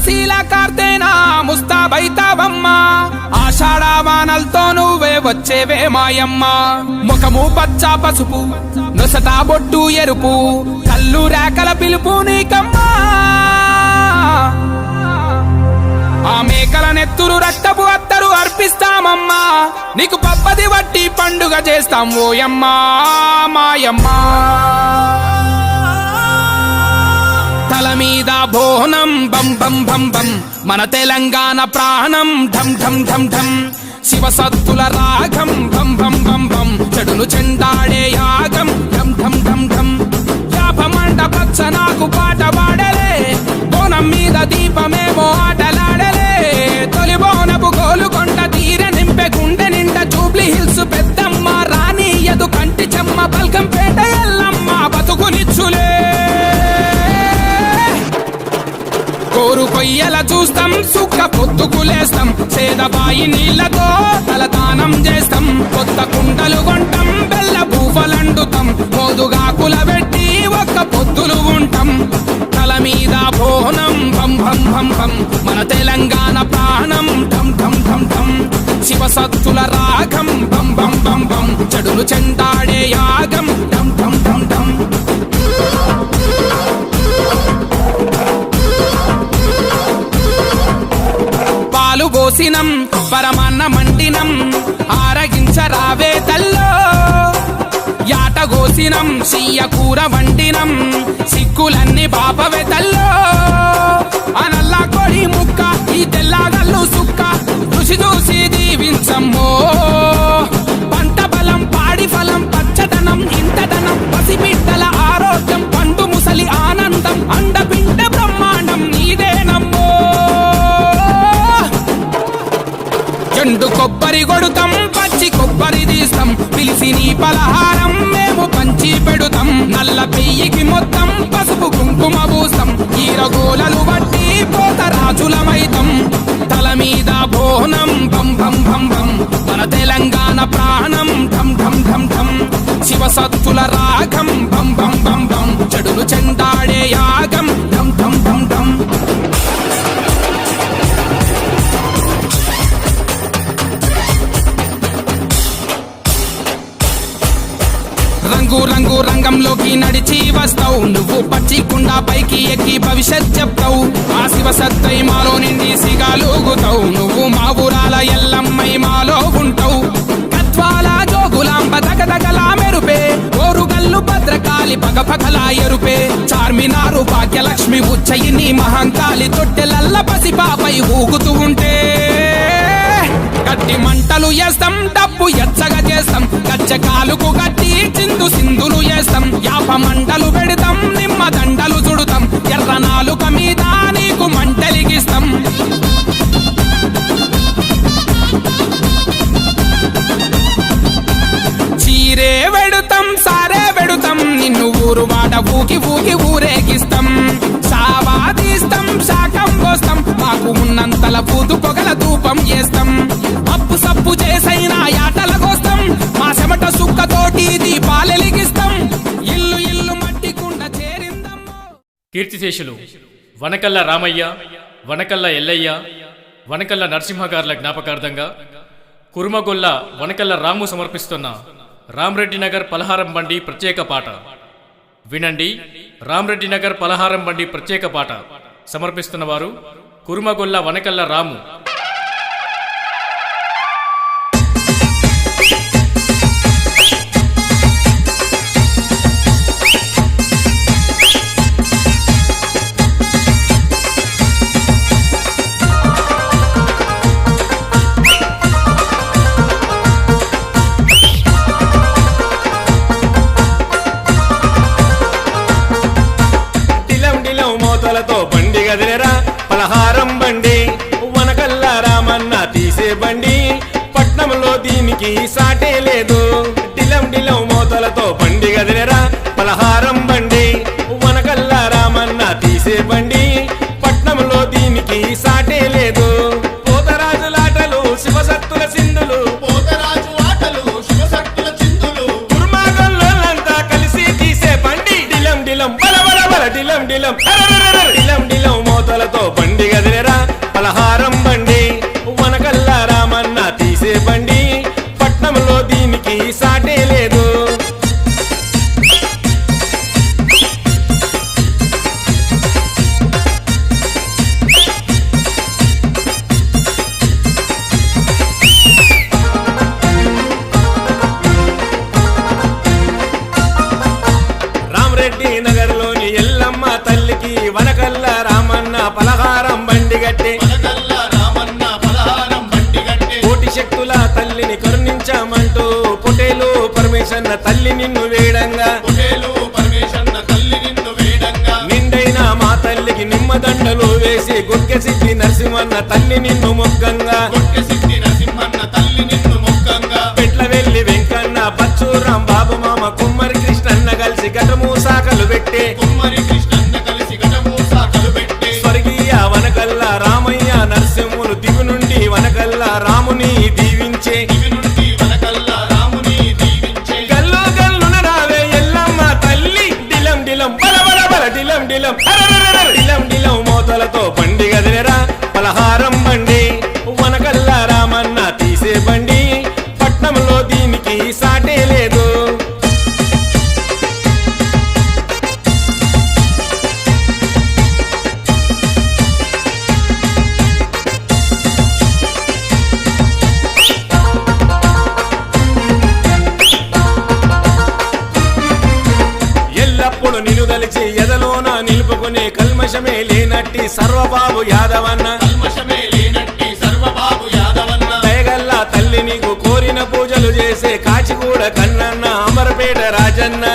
శీల కార్తేనా ముస్తాబైతావమ్మా ఆషాఢవానలతో నువ్వే వచ్చేవే మాయమ్మ ముఖము పచ్చ పసుపు నొసట బొట్టు ఎరుపు కళ్ళు రేకల పిలుపు నీకమ్మా ఆ మేకల నెత్తురు రక్తపు అత్తరు అర్పిస్తామమ్మా నీకు పప్పది వట్టి పండుగ చేస్తాం ఓయమ్మా మాయమ్మా తల మీద బోనం బం బం బం బం మన తెలంగాణ ప్రాణం ఢం ఢం ఢం ఢం శివసత్తుల రాగం బం బం బం బం చెడును చెండాడే యాగం ఢం ఢం ఢం ఢం యాపమంట పచ్చ నాకు పాట పాడలే బోనం మీద దీపమేమో ఆటలాడలే తొలి బోనపు గోలుకొండ తీర నింపె గుండె నిండా జూబ్లీ హిల్స్ పెద్దమ్మ రాణి యదు కంటి చెమ్మ బల్కంపేట ఎల్లమ్మ బతుకునిచ్చులే కోరు కొయ్యల చూస్తాం సుక్క పొత్తుకులేస్తాం సేదబాయి నీళ్లతో తలదానం చేస్తాం కొత్త కుండలు కొంటాం బెల్ల పూఫలండుతాం మోదుగాకుల పెట్టి ఒక్క పొత్తులు ఉంటాం తల మీద బోనం భం భం భం భం మన తెలంగాణ ప్రాణం ఢం ఢం ఢం ఢం శివసత్తుల రాగం బం బం బం బం చెడులు చెండాడే యాగం ఢం ఢం ఢం ఢం పాలు పోసినం పరమాన్న మండినం ఆరగించరావే తల్లో యాట గోసినం సియ్య కూర వండినం సిక్కులన్నీ బాపవే తల్లో అనల్లా కొడి ముక్క ఈ తెల్లగల్లు సుక్క రుచి చూసి దీవించమ్మో పంట బలం పాడి ఫలం పచ్చదనం ఇంటదనం పసిబిడ్డల ఆరోగ్యం పండు ముసలి ఆనందం అండపిండ బ్రహ్మాండం నీదేనమ్మో ఎండు కొబ్బరి కొడుతాం పచ్చి కొబ్బరి తీస్తాం పిలిసి నీ పలహారం మేము పంచి పెడుతాం నల్ల పెయ్యికి మొత్తం పసుపు కుంకుమ పూస్తాం ఈరగోలలు బట్టి పోతరాజులమైతం తల మీద బోనం భం భం భం భం మన తెలంగాణ ప్రాణం ఢం ఢం ఢం ఢం శివసత్తుల రాగం భం భం భం భం చెడులు చెండాడే యాగం ఢం ఢం ఢం ఢం రంగు రంగు రంగంలోకి నడిచి వస్తావు నువ్వు పచ్చి కుండా పైకి ఎక్కి భవిష్యత్ చెప్తావు ఆ శివ సత్తై మాలో నిండి సిగాలుగుతావు నువ్వు మా ఊరాల ఎల్లమ్మై మాలో ఉంటావు కత్వాల జోగులాంబ దగదగలా మెరుపే ఓరుగల్లు భద్రకాళి పగపగలా ఎరుపే చార్మినారు భాగ్యలక్ష్మి ఉజ్జయిని మహంకాళి తొట్టెలల్ల పసిపాపై ఊగుతూ ఉంటే గట్టి మంటలు వేస్తాం డబ్బు ఎచ్చగా చేస్తాం గచ్చకాలుకు గట్టి చిందు సింధులు వేస్తాం యాప మంటలు పెడతాం నిమ్మ దండలు చుడుతాం ఎర్ర నాలుక మీద నీకు మంటలిగిస్తాం చీరే వెడుతాం సారే వెడుతాం నిన్ను ఊరు వాడ ఊకి ఊకి ఊరేగిస్తాం సావా తీస్తాం శాకం పోస్తాం మాకు ఉన్నంతల పూదు పొగల ధూపం చేస్తాం అప్పు సప్పు చేసైనా యాటల కోస్తాం మా చెమట సుక్కతోటి దీపాలెలిగిస్తాం ఇల్లు ఇల్లు మట్టి కుండ చేరిందం కీర్తిశేషులు వనకల్ల రామయ్య వనకల్ల ఎల్లయ్య వనకల్ల నరసింహగార్ల జ్ఞాపకార్థంగా కురుమగొల్ల వనకల్ల రాము సమర్పిస్తున్న రామరెడ్డి నగర్ పలహారం బండి ప్రత్యేక పాట వినండి. రామరెడ్డి నగర్ పలహారం బండి ప్రత్యేక పాట సమర్పిస్తున్న వారు కురుమగొల్ల వనకల్ల రాము. బండి గదిలేరా పలహారం బండి వనకల్ల రామన్న తీసే బండి పట్నంలో దీనికి సాటే లేదు డిలం డిలం మోతలతో బండి గదిలేరా పలహారం బండి వనకల్ల రామన్న తీసే బండి పట్నంలో దీనికి సాటే లేదు పోతరాజులాటలు శివసత్తుల సింధులు కుర్మాగల్లోలంతా కలిసి తీసే బండి డిలం డిలం బల బల బల డిలం డిలం డిలం డిలం మోతలతో బండి గదిలే గట్టే వనకల్ల రామన్న పలహారం బండి గట్టే కోటి శక్తుల తల్లిని కరుణించమంటూ పొటేలు పరమేశన్న తల్లి నిన్ను వేడంగా పొటేలు పరమేశన్న తల్లి నిన్ను వేడంగా నిండైన మా తల్లికి నిమ్మదండలు వేసి గుర్కె సిద్ధి నరసింహన్న తల్లి నిన్ను మొగ్గంగా కొట్టె సిద్ధి నరసింహన్న తల్లి నిన్ను మొక్కంగా పెట్ల వెళ్ళి వెంకన్న పచ్చూరాం బాబు మామ కుమ్మరి కృష్ణన్న కలిసి గటము సాకలు పెట్టే కుమ్మరి కృష్ణన్న కలిసి గటము సాకలు పెట్టే స్వర్గీయ వనకల్ల రామయ్య నరసింహులు దిగు నుండి వనకల్ల రాముని దీవించే ఇవి నుండి వనకల్ల రాముని దీవించే గల్లు గల్లున రావే ఎల్లమ్మ తల్లి డిలం డిలం బల బల బల డిలం డిలం అరరరరర డిలం డిలం మోతలతో బండి గదిలేరా పలహారం బండి వనకల్ల రామన్న తీసే బండి పట్నంలో దీనికి సాటే లేదు ఎల్లప్పుడు నిన్ను దలిచి ఎదలోన నిలుపుకునే కల్మషమే లేనట్టి సర్వబాబు యాదవన్న కల్మషమే లేనట్టి సర్వబాబు యాదవన్న దయగల్లా తల్లి నీకు కోరిన పూజలు చేసే కాచిగూడ కన్నన్న అమరపేట రాజన్న